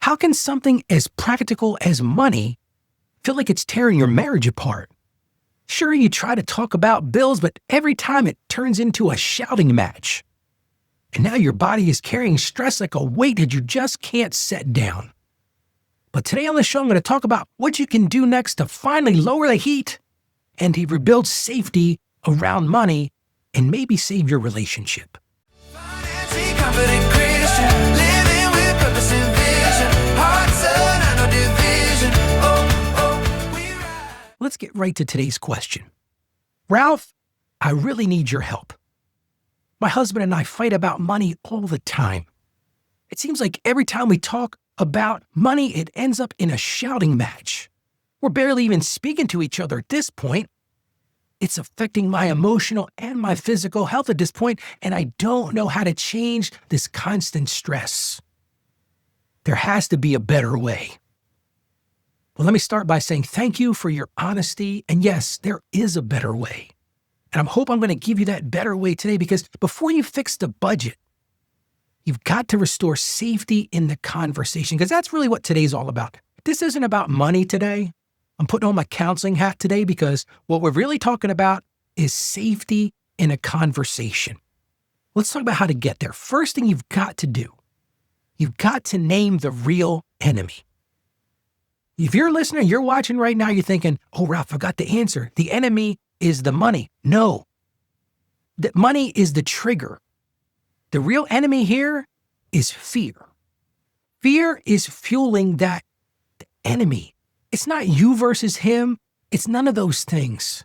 How can something as practical as money feel like it's tearing your marriage apart? Sure, you try to talk about bills, but every time it turns into a shouting match. And now your body is carrying stress like a weight that you just can't set down. But today on the show, I'm going to talk about what you can do next to finally lower the heat and to rebuild safety around money and maybe save your relationship. Let's get right to today's question. Ralph, I really need your help. My husband and I fight about money all the time. It seems like every time we talk about money, it ends up in a shouting match. We're barely even speaking to each other at this point. It's affecting my emotional and my physical health at this point, and I don't know how to change this constant stress. There has to be a better way. Well, let me start by saying thank you for your honesty. And yes, there is a better way. And I hope I'm going to give you that better way today, because before you fix the budget, you've got to restore safety in the conversation, because that's really what today's all about. This isn't about money today. I'm putting on my counseling hat today because what we're really talking about is safety in a conversation. Let's talk about how to get there. First thing you've got to do, you've got to name the real enemy. If you're a listener, you're watching right now, you're thinking, oh, Ralph, I got the answer. The enemy is the money. No, the money is the trigger. The real enemy here is fear. Fear is fueling that enemy. It's not you versus him. It's none of those things.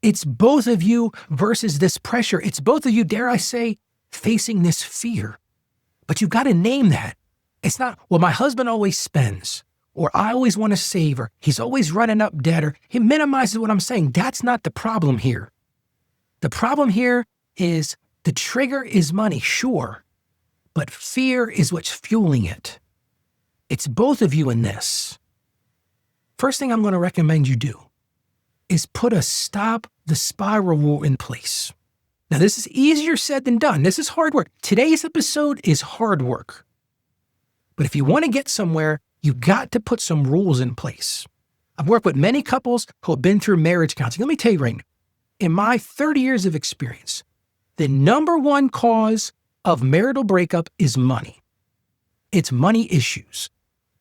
It's both of you versus this pressure. It's both of you, dare I say, facing this fear. But you've got to name that. It's not, well, my husband always spends, or I always want to save, or he's always running up debt, or he minimizes what I'm saying. That's not the problem here. The problem here is the trigger is money, sure, but fear is what's fueling it. It's both of you in this. First thing I'm going to recommend you do is put a stop the spiral rule in place. Now, this is easier said than done. This is hard work. Today's episode is hard work. But if you want to get somewhere, you've got to put some rules in place. I've worked with many couples who have been through marriage counseling. Let me tell you right now, in my 30 years of experience, the number one cause of marital breakup is money. It's money issues.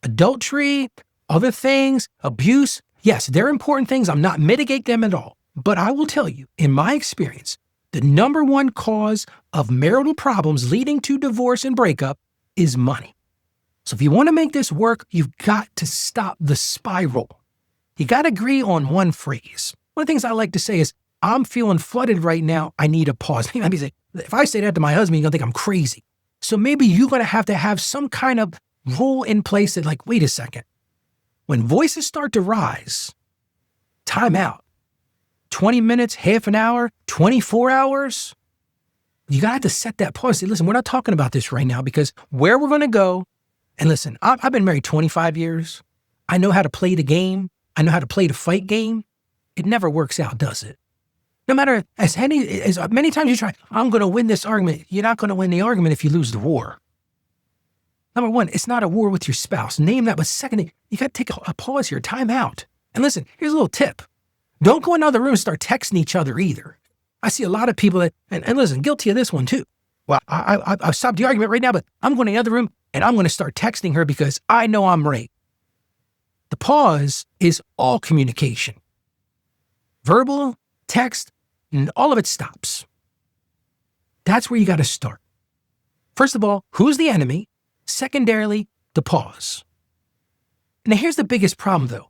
Adultery, other things, abuse. Yes, they're important things. I'm not mitigating them at all. But I will tell you, in my experience, the number one cause of marital problems leading to divorce and breakup is money. So if you want to make this work, you've got to stop the spiral. You got to agree on one phrase. One of the things I like to say is, I'm feeling flooded right now. I need a pause. If I say that to my husband, he's going to think I'm crazy. So maybe you're going to have some kind of rule in place that, like, wait a second. When voices start to rise, time out. 20 minutes, half an hour, 24 hours. You got to have to set that pause. Say, listen, we're not talking about this right now, because where we're going to go. And listen, I've been married 25 years. I know how to play the game. I know how to play the fight game. It never works out, does it? No matter as many times you try, I'm going to win this argument. You're not going to win the argument if you lose the war. Number one, it's not a war with your spouse. Name that. But second, you got to take a pause here, time out. And listen, here's a little tip. Don't go in another room and start texting each other either. I see a lot of people that, and listen, guilty of this one too. Well, I've stopped the argument right now, but I'm going to the other room and I'm going to start texting her because I know I'm right. The pause is all communication. Verbal, text, and all of it stops. That's where you got to start. First of all, who's the enemy? Secondarily, the pause. Now, here's the biggest problem, though.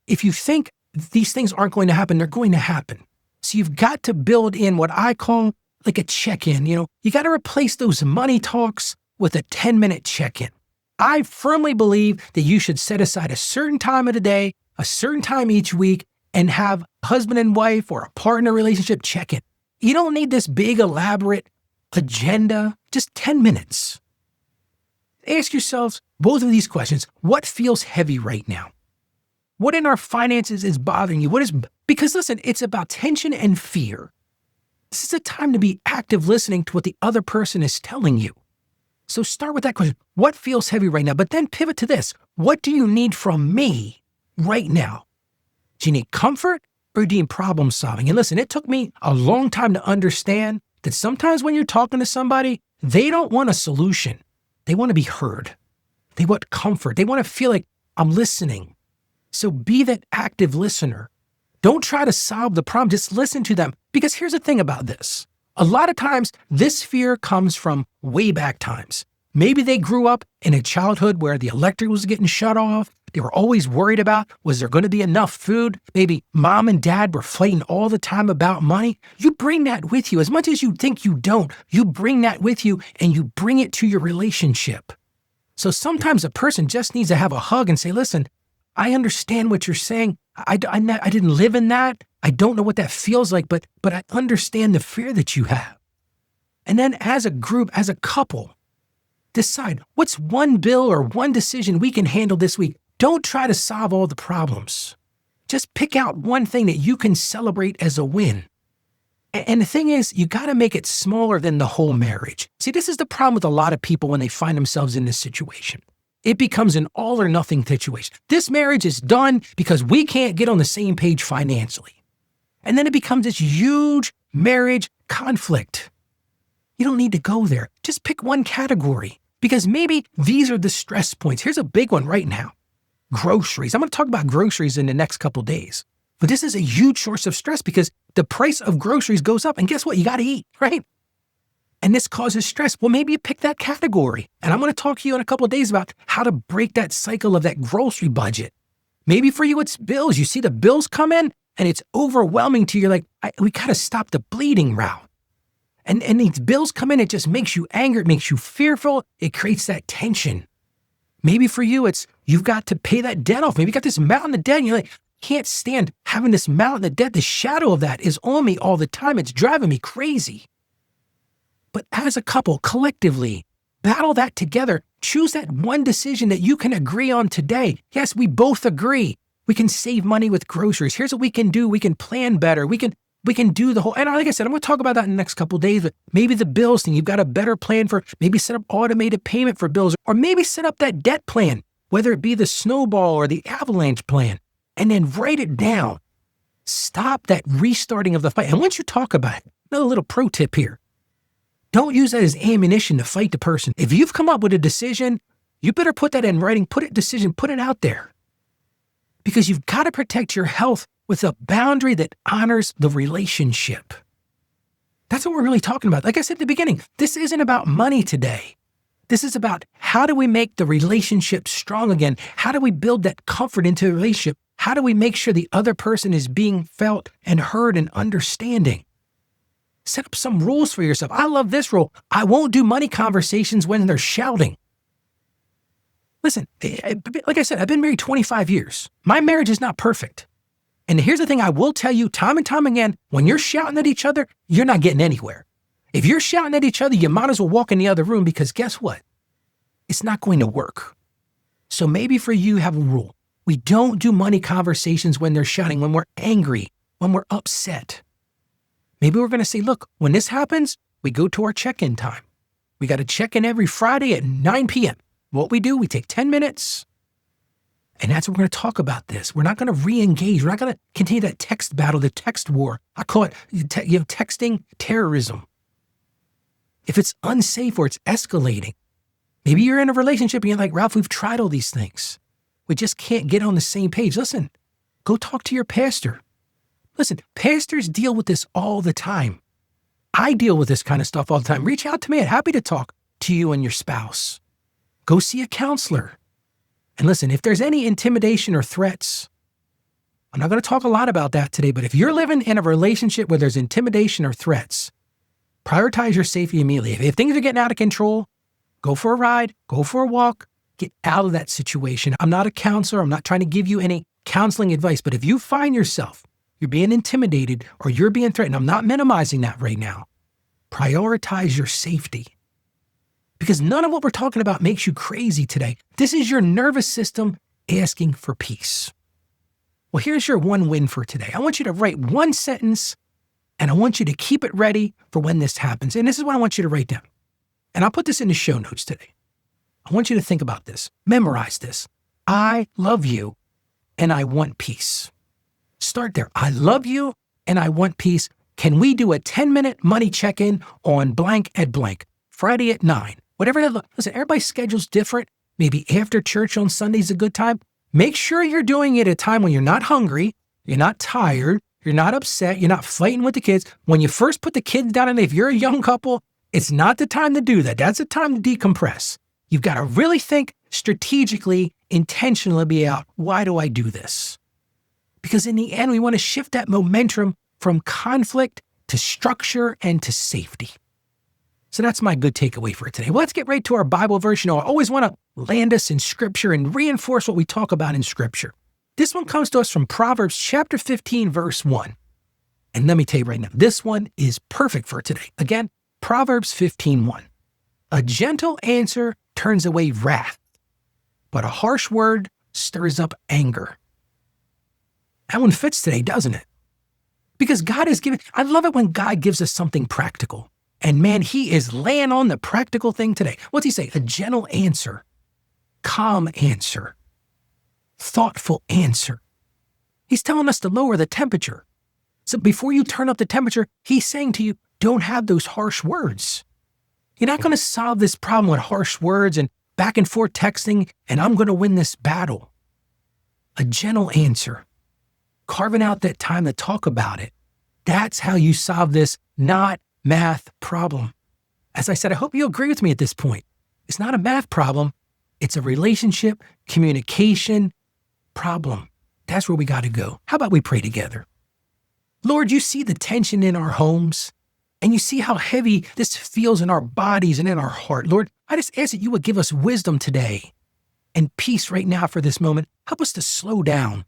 If you think these things aren't going to happen, they're going to happen. So you've got to build in what I call like a check-in. You got to replace those money talks with a 10-minute check-in. I firmly believe that you should set aside a certain time of the day, a certain time each week, and have a husband and wife or a partner relationship check-in. You don't need this big, elaborate agenda, just 10 minutes. Ask yourselves both of these questions. What feels heavy right now? What in our finances is bothering you? Because listen, it's about tension and fear. This is a time to be active listening to what the other person is telling you. So start with that question. What feels heavy right now? But then pivot to this. What do you need from me right now? Do you need comfort or do you need problem solving? And listen, it took me a long time to understand that sometimes when you're talking to somebody, they don't want a solution. They want to be heard. They want comfort. They want to feel like I'm listening. So be that active listener. Don't try to solve the problem. Just listen to them. Because here's the thing about this. A lot of times, this fear comes from way back times. Maybe they grew up in a childhood where the electric was getting shut off. They were always worried about, was there going to be enough food? Maybe mom and dad were fighting all the time about money. You bring that with you. As much as you think you don't, you bring that with you and you bring it to your relationship. So sometimes a person just needs to have a hug and say, listen, I understand what you're saying. I didn't live in that. I don't know what that feels like, but I understand the fear that you have. And then as a group, as a couple, decide what's one bill or one decision we can handle this week. Don't try to solve all the problems. Just pick out one thing that you can celebrate as a win. And the thing is, you got to make it smaller than the whole marriage. See, this is the problem with a lot of people when they find themselves in this situation. It becomes an all or nothing situation. This marriage is done because we can't get on the same page financially. And then it becomes this huge marriage conflict. You don't need to go there. Just pick one category because maybe these are the stress points. Here's a big one right now. Groceries. I'm going to talk about groceries in the next couple days. But this is a huge source of stress because the price of groceries goes up. And guess what? You got to eat, right? And this causes stress. Well, maybe you pick that category. And I'm going to talk to you in a couple of days about how to break that cycle of that grocery budget. Maybe for you, it's bills. You see the bills come in and it's overwhelming to you. You're like, we got to stop the bleeding route. And these bills come in, it just makes you angry. It makes you fearful. It creates that tension. Maybe for you, it's you've got to pay that debt off. Maybe you got this mountain of debt and you're like, can't stand having this mountain of debt. The shadow of that is on me all the time. It's driving me crazy. But as a couple, collectively, battle that together. Choose that one decision that you can agree on today. Yes, we both agree. We can save money with groceries. Here's what we can do. We can plan better. We can do the whole, and like I said, I'm going to talk about that in the next couple of days, but maybe the bills thing, you've got a better plan for, maybe set up automated payment for bills, or maybe set up that debt plan, whether it be the snowball or the avalanche plan, and then write it down. Stop that restarting of the fight. And once you talk about it, another little pro tip here. Don't use that as ammunition to fight the person. If you've come up with a decision, you better put that in writing, put it out there. Because you've got to protect your health with a boundary that honors the relationship. That's what we're really talking about. Like I said at the beginning, this isn't about money today. This is about how do we make the relationship strong again? How do we build that comfort into the relationship? How do we make sure the other person is being felt and heard and understanding? Set up some rules for yourself. I love this rule. I won't do money conversations when they're shouting. Listen, like I said, I've been married 25 years. My marriage is not perfect. And here's the thing I will tell you time and time again, when you're shouting at each other, you're not getting anywhere. If you're shouting at each other, you might as well walk in the other room because guess what? It's not going to work. So maybe for you, have a rule. We don't do money conversations when they're shouting, when we're angry, when we're upset. Maybe we're going to say, look, when this happens, we go to our check-in time. We got to check in every Friday at 9 p.m. What we do, we take 10 minutes. And that's what we're going to talk about this. We're not going to re-engage. We're not going to continue that text battle, the text war. I call it texting terrorism. If it's unsafe or it's escalating, maybe you're in a relationship and you're like, Ralph, we've tried all these things. We just can't get on the same page. Listen, go talk to your pastor. Listen, pastors deal with this all the time. I deal with this kind of stuff all the time. Reach out to me. I'm happy to talk to you and your spouse. Go see a counselor. And listen, if there's any intimidation or threats, I'm not going to talk a lot about that today, but if you're living in a relationship where there's intimidation or threats, prioritize your safety immediately. If things are getting out of control, go for a ride, go for a walk, get out of that situation. I'm not a counselor. I'm not trying to give you any counseling advice, but if you find yourself, you're being intimidated or you're being threatened, I'm not minimizing that right now. Prioritize your safety. Because none of what we're talking about makes you crazy today. This is your nervous system asking for peace. Well, here's your one win for today. I want you to write one sentence and I want you to keep it ready for when this happens. And this is what I want you to write down. And I'll put this in the show notes today. I want you to think about this. Memorize this. I love you and I want peace. Start there. I love you and I want peace. Can we do a 10-minute money check-in on blank at blank? Friday at 9. Whatever that looks. Listen, everybody's schedule's different. Maybe after church on Sunday's a good time. Make sure you're doing it at a time when you're not hungry, you're not tired, you're not upset, you're not fighting with the kids. When you first put the kids down, and if you're a young couple, it's not the time to do that. That's the time to decompress. You've got to really think strategically, intentionally about, why do I do this? Because in the end, we want to shift that momentum from conflict to structure and to safety. So that's my good takeaway for today. Well, let's get right to our Bible verse. I always want to land us in Scripture and reinforce what we talk about in Scripture. This one comes to us from Proverbs chapter 15, verse 1. And let me tell you right now, this one is perfect for today. Again, Proverbs 15:1. A gentle answer turns away wrath, but a harsh word stirs up anger. That one fits today, doesn't it? Because God is giving, I love it when God gives us something practical. And man, he is laying on the practical thing today. What's he say? A gentle answer, calm answer, thoughtful answer. He's telling us to lower the temperature. So before you turn up the temperature, he's saying to you, don't have those harsh words. You're not going to solve this problem with harsh words and back and forth texting, and I'm going to win this battle. A gentle answer, carving out that time to talk about it. That's how you solve this not math problem. As I said, I hope you agree with me at this point. It's not a math problem. It's a relationship, communication problem. That's where we got to go. How about we pray together? Lord, you see the tension in our homes, and you see how heavy this feels in our bodies and in our heart. Lord, I just ask that you would give us wisdom today and peace right now for this moment. Help us to slow down.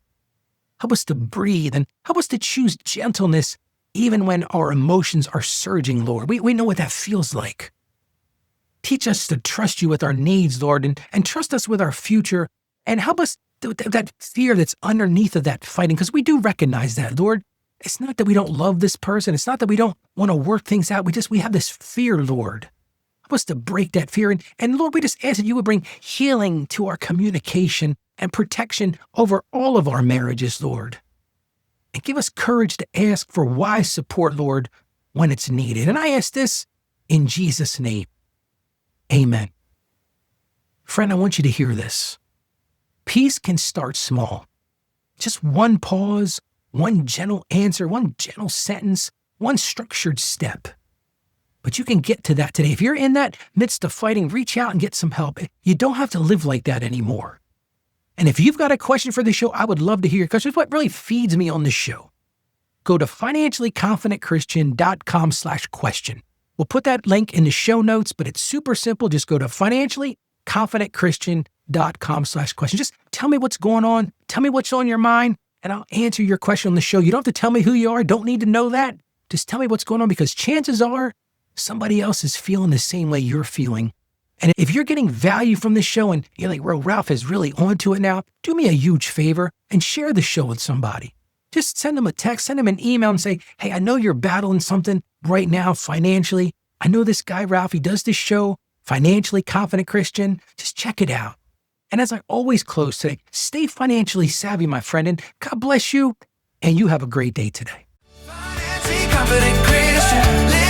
Help us to breathe and help us to choose gentleness even when our emotions are surging, Lord. We know what that feels like. Teach us to trust you with our needs, Lord, and trust us with our future, and help us that fear that's underneath of that fighting, because we do recognize that, Lord. It's not that we don't love this person. It's not that we don't want to work things out. We have this fear, Lord. Help us to break that fear. And Lord, we just ask that you would bring healing to our communication and protection over all of our marriages, Lord. And give us courage to ask for wise support, Lord, when it's needed. And I ask this in Jesus' name. Amen. Friend, I want you to hear this. Peace can start small. Just one pause, one gentle answer, one gentle sentence, one structured step. But you can get to that today. If you're in that midst of fighting, reach out and get some help. You don't have to live like that anymore. And if you've got a question for the show, I would love to hear, because it's what really feeds me on this show. Go to financiallyconfidentchristian.com/question. We'll put that link in the show notes, but it's super simple. Just go to financiallyconfidentchristian.com/question. Just tell me what's going on. Tell me what's on your mind, and I'll answer your question on the show. You don't have to tell me who you are. Don't need to know that. Just tell me what's going on, because chances are somebody else is feeling the same way you're feeling. And if you're getting value from this show and you're like, well, Ralph is really onto it now, do me a huge favor and share the show with somebody. Just send them a text, send them an email and say, hey, I know you're battling something right now financially. I know this guy, Ralph, he does this show, Financially Confident Christian. Just check it out. And as I always close today, stay financially savvy, my friend, and God bless you, and you have a great day today. Financially confident Christian.